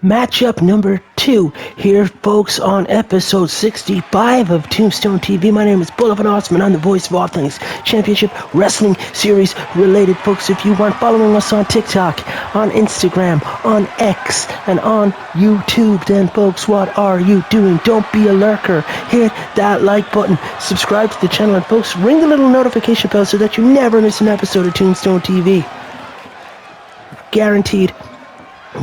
Matchup number 2 here, folks, on episode 65 of Tombstone TV. My name is Bull of an Osman. I'm the voice of all things championship wrestling series related, folks. If you want following us on TikTok, on Instagram, on X, and on YouTube, then, folks, what are you doing? Don't be a lurker. Hit that like button, subscribe to the channel, and, folks, ring the little notification bell so that you never miss an episode of Tombstone TV. Guaranteed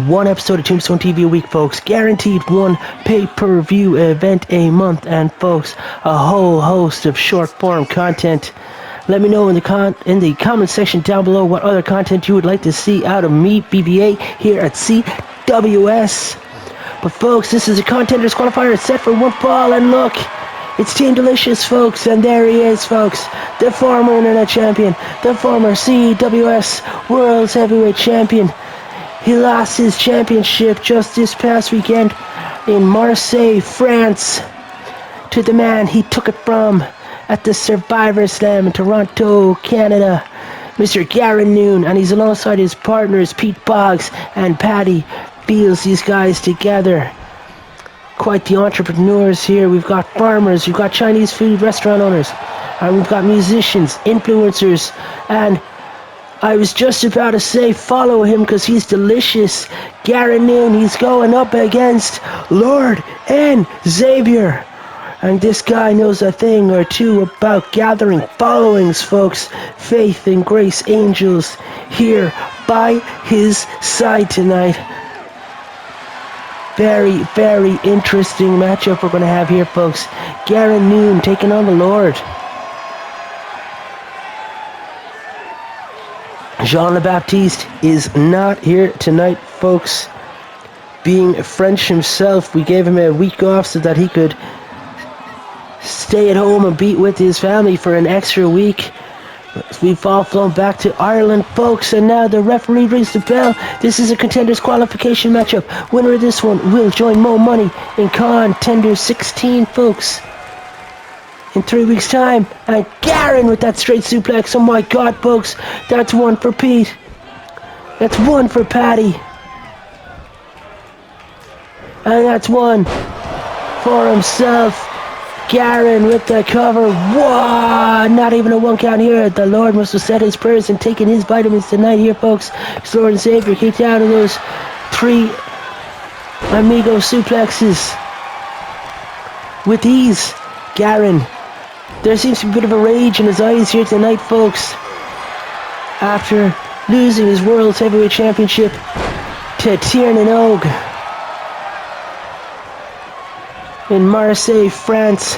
one episode of Tombstone TV a week, folks. Guaranteed one pay-per-view event a month, and, folks, a whole host of short-form content. Let me know in the comment section down below what other content you would like to see out of me, BBA, here at CWS. But, folks, this is a Con10ders qualifier set for one fall, and look, it's Team Delicious, folks, and there he is, folks, the former Internet Champion, the former CWS World's Heavyweight Champion. He lost his championship just this past weekend in Marseille, France, to the man he took it from at the Survivor Slam in Toronto, Canada, Mr. Garron Noone, and he's alongside his partners Pt2 and Patty Beals, these guys together. Quite the entrepreneurs here. We've got farmers, we've got Chinese food restaurant owners, and we've got musicians, influencers, and I was just about to say follow him because he's delicious. Garron Noone, he's going up against Lord and Xavier. And this guy knows a thing or two about gathering followings, folks. Faith and Grace Angels here by his side tonight. Very, very interesting matchup we're going to have here, folks. Garron Noone taking on the Lord. Jean Le-Baptiste is not here tonight, folks. Being French himself, we gave him a week off so that he could stay at home and be with his family for an extra week. We've all flown back to Ireland, folks, and now the referee rings the bell. This is a Con10ders qualification matchup. Winner of this one will join Mo Money in Con10ders 16, folks, in 3 weeks' time. And Garron with that straight suplex. Oh my God, folks, that's one for Pete. That's one for Patty. And that's one for himself. Garron with the cover. Whoa! Not even a 1 count here. The Lord must have said his prayers and taken his vitamins tonight here, folks. His Lord and Savior kicked out of those 3 amigo suplexes with ease. Garron, there seems to be a bit of a rage in his eyes here tonight, folks, after losing his World's Heavyweight Championship to Tiernan Og in Marseille, France.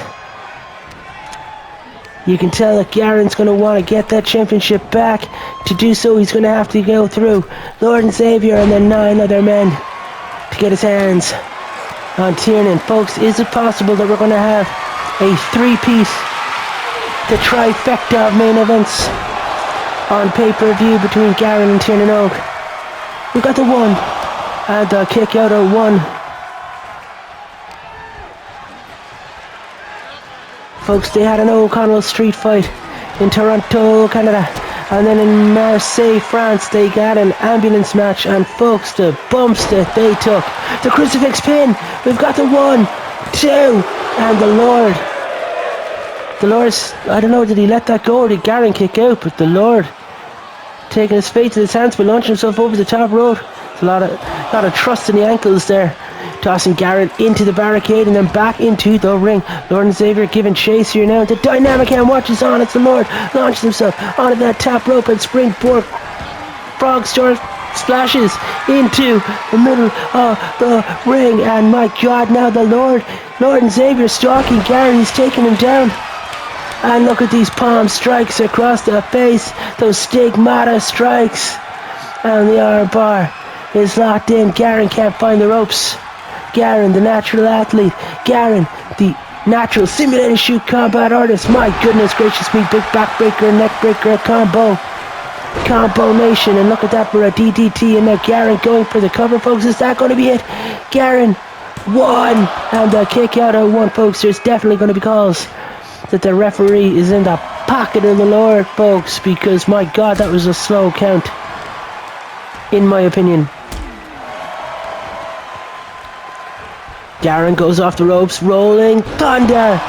You can tell that Garron's going to want to get that championship back. To do so, he's going to have to go through Lord and Xavier and then 9 other men to get his hands on Tiernan. Folks, is it possible that we're going to have a 3-piece, the trifecta of main events on pay-per-view between Garron and Tiernan Og? We got the 1 and the kick out of 1. Folks, they had an O'Connell street fight in Toronto, Canada, and then in Marseille, France, they got an ambulance match, and, folks, the bumps that they took. The crucifix pin, we've got the 1, 2, and the Lord. The Lord's, I don't know, did he let that go or did Garron kick out? But the Lord taking his fate to his hands by launching himself over the top rope. There's a lot of trust in the ankles there. Tossing Garron into the barricade and then back into the ring. Lord and Xavier giving chase here now. The dynamic hand watches on. It's the Lord. Launches himself onto that top rope and springboard frog splashes into the middle of the ring. And my God, now the Lord and Xavier stalking Garron. He's taking him down. And look at these palm strikes across the face. Those stigmata strikes. And the arm bar is locked in. Garron can't find the ropes. Garron, the natural athlete. Garron, the natural simulated shoot combat artist. My goodness gracious me. Big backbreaker, neckbreaker combo nation. And look at that for a DDT. And now Garron going for the cover, folks. Is that going to be it? Garron, 1. And the kick out of 1, folks. There's definitely going to be calls that the referee is in the pocket of the Lord, folks, because my God, that was a slow count, in my opinion. Garron goes off the ropes, rolling thunder.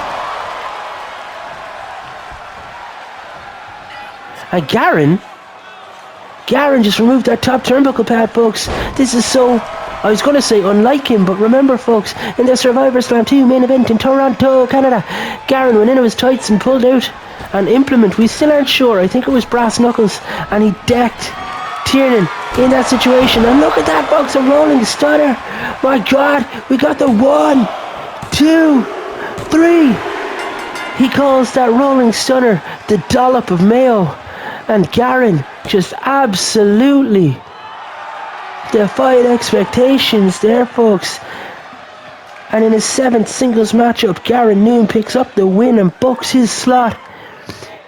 And Garron just removed that top turnbuckle pad, folks. This is so, I was going to say unlike him, but remember, folks, in the Survivor Slam 2 main event in Toronto, Canada, Garron went into his tights and pulled out an implement. We still aren't sure. I think it was brass knuckles, and he decked Tiernan in that situation. And look at that, folks, a rolling stunner. My God, we got the 1, 2, 3. He calls that rolling stunner the dollop of mayo. And Garron just absolutely defied expectations there, folks. And in his 7th singles matchup, Noone picks up the win and books his slot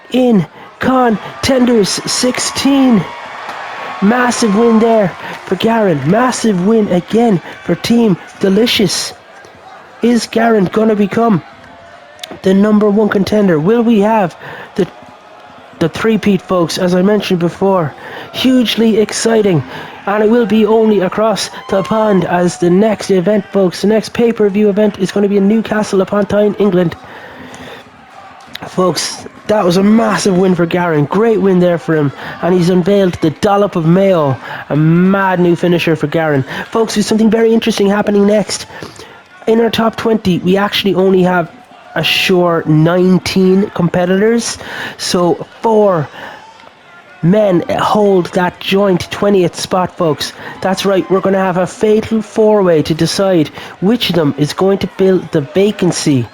in Con10ders 16. Massive win there for Garron. Massive win again for Team Delicious. Is Garron going to become the number 1 contender? Will we have the three-peat, folks? As I mentioned before, hugely exciting, and it will be only across the pond as the next event, folks, the next pay-per-view event is going to be in Newcastle upon Tyne, England. Folks, that was a massive win for Garron. Great win there for him, and he's unveiled the dollop of mayo, a mad new finisher for Garron. Folks, there's something very interesting happening next. In our top 20, we actually only have a sure 19 competitors, so 4 men hold that joint 20th spot, folks. That's right, we're going to have a fatal 4-way to decide which of them is going to fill the vacancy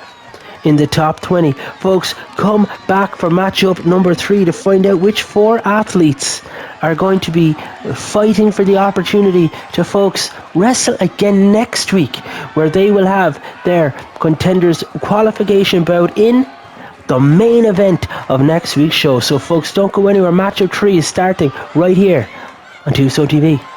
in the top 20. Folks, come back for matchup number 3 to find out which 4 athletes are going to be fighting for the opportunity to, folks, wrestle again next week, where they will have their Contenders qualification bout in the main event of next week's show. So, folks, don't go anywhere. Matchup 3 is starting right here on Tombstone TV.